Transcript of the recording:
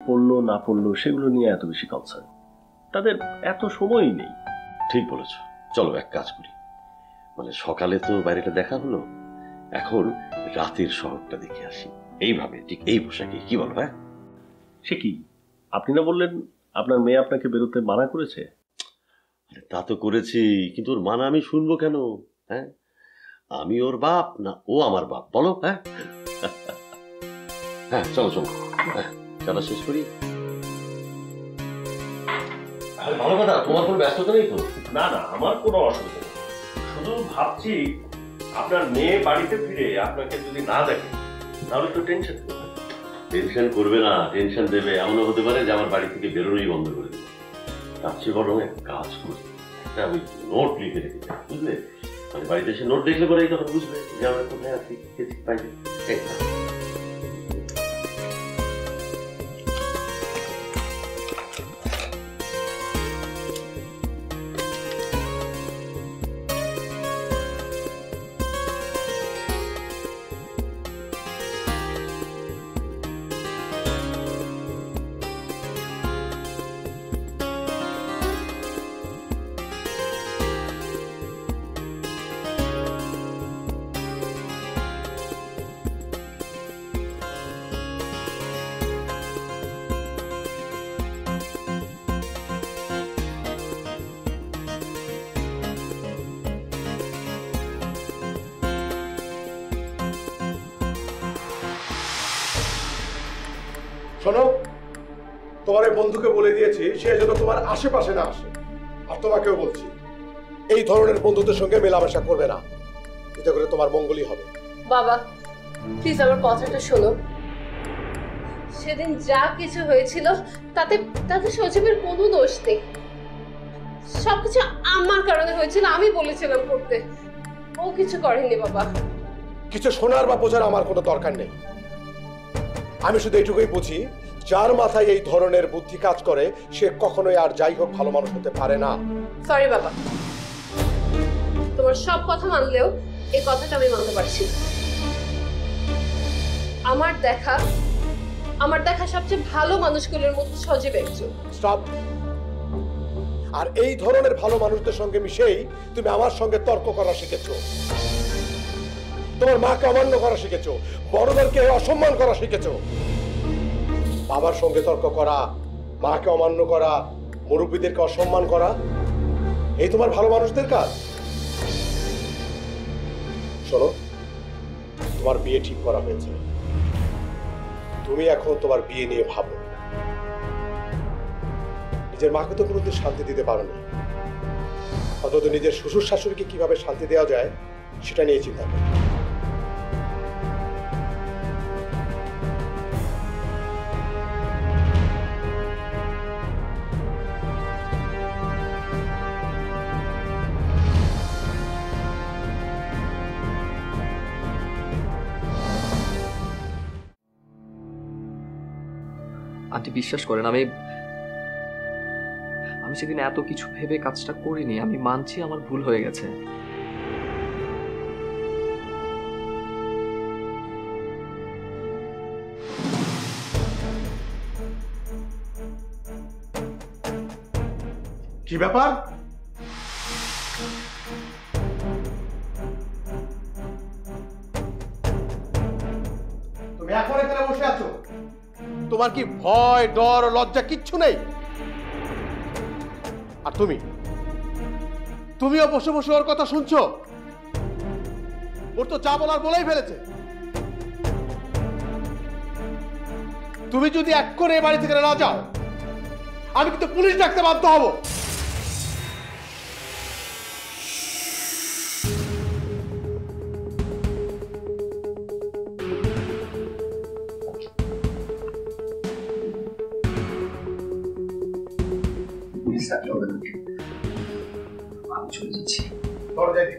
পড়লো না পড়লো সেগুলো নিয়ে এত বেশি কনসার্ন। তাদের এত সময়ই নেই। ঠিক বলেছ, চলো এক কাজ করি, মানে সকালে তো বাইরেটা দেখা হলো, এখন রাতের শহরটা দেখে আসি, এইভাবে ঠিক এই পোশাকে, কি বলো? হ্যাঁ, সে কি, আপনি না বললেন আপনার মেয়ে আপনাকে বেরোতে মানা করেছে? তা তো করেছি, কিন্তু ওর মানা আমি শুনবো কেন? হ্যাঁ, আমি ওর বাপ না ও আমার বাপ, বলো? হ্যাঁ হ্যাঁ, চলো চলো, হ্যাঁ চলো শেষ করি। ভালো কথা, তোমার কোনো ব্যস্ততা নেই তো? না না, আমার কোনো অসুবিধা নেই, শুধু ভাবছি আপনার মেয়ে বাড়িতে ফিরে আপনাকে যদি না দেখে তাহলে তো টেনশন করবে। টেনশন করবে না, টেনশন দেবে, এমনও হতে পারে যে আমার বাড়ি থেকে বেরোনোই বন্ধ করে দেবে। তার চেয়ে বরং এক কাজ করি, একটা ওই নোট লিখে রেখে যাই, বুঝলে? মানে বাড়িতে এসে নোট দেখলে পরেই তখন বুঝবে যে আমরা কোথায় আছি, গেছি বাইরে। শোনো, তোমার এই বন্ধুকে বলে দিয়েছি সে যেন তোমার আশেপাশে না আসে, আর তোমাকেও বলছি এই ধরনের বন্ধুদের সঙ্গে মেলামেশা করবে না, এতে করে তোমার মঙ্গলই হবে। বাবা প্লিজ আমার কথাটা শোনো, সেদিন যা কিছু হয়েছিল তাতে তাতে সজীবের কোনো দোষ নেই, সবকিছু আমার কারণে হয়েছিল, আমি বলেছিলাম করতে, ও কিছু করেনি। বাবা কিছু শোনার বা বোঝার আমার কোনো দরকার নেই, আমি শুধু এইটুকুই বুঝি, যার মাথায় এই ধরনের বুদ্ধি কাজ করে সে কখনোই আর যাই হোক ভালো মানুষ হতে পারে না। সরি বাবা, তোমার সব কথা মানলেও এই কথাটা আমি মানতে পারছি। আমার দেখা সবচেয়ে ভালো মানুষগুলোর মধ্যে সজীব একজন। স্টপ। আর এই ধরনের ভালো মানুষদের সঙ্গে মিশেই তুমি আমার সঙ্গে তর্ক করা শিখেছো, তোমার মাকে অমান্য করা শিখেছো, বড়দেরকে অসম্মান করা শিখেছো। বাবার সঙ্গে তর্ক করা, মাকে অমান্য করা, মুরব্বীদেরকে অসম্মান করা, এই তোমার ভালো মানুষদের কাজ। শোনো, তোমার বিয়ে ঠিক করা হয়েছে, তুমি এখন তোমার বিয়ে নিয়ে ভাবো। নিজের মাকে তো কোনোদিন শান্তি দিতে পারোনি, অন্তত নিজের শ্বশুর শাশুড়িকে কিভাবে শান্তি দেওয়া যায় সেটা নিয়ে চিন্তা করো। আন্টি বিশ্বাস করেন, আমি সেদিন এত কিছু ভেবে কাজটা করিনি। আমি মানছি আমার ভুল হয়ে গেছে। কি ব্যাপার? তুমি এখন এখানে বসে আছো, তোমার কি ভয় ডর লজ্জা কিচ্ছু নেই? আর তুমিও বসে বসে ওর কথা শুনছো? ওর তো যা বলার বলেই ফেলেছে। তুমি যদি এক্ষুনি এই বাড়ি থেকে না যাও, আমি কিন্তু পুলিশ ডাকতে বাধ্য হব। আমি চলে যাচ্ছি। দরজায়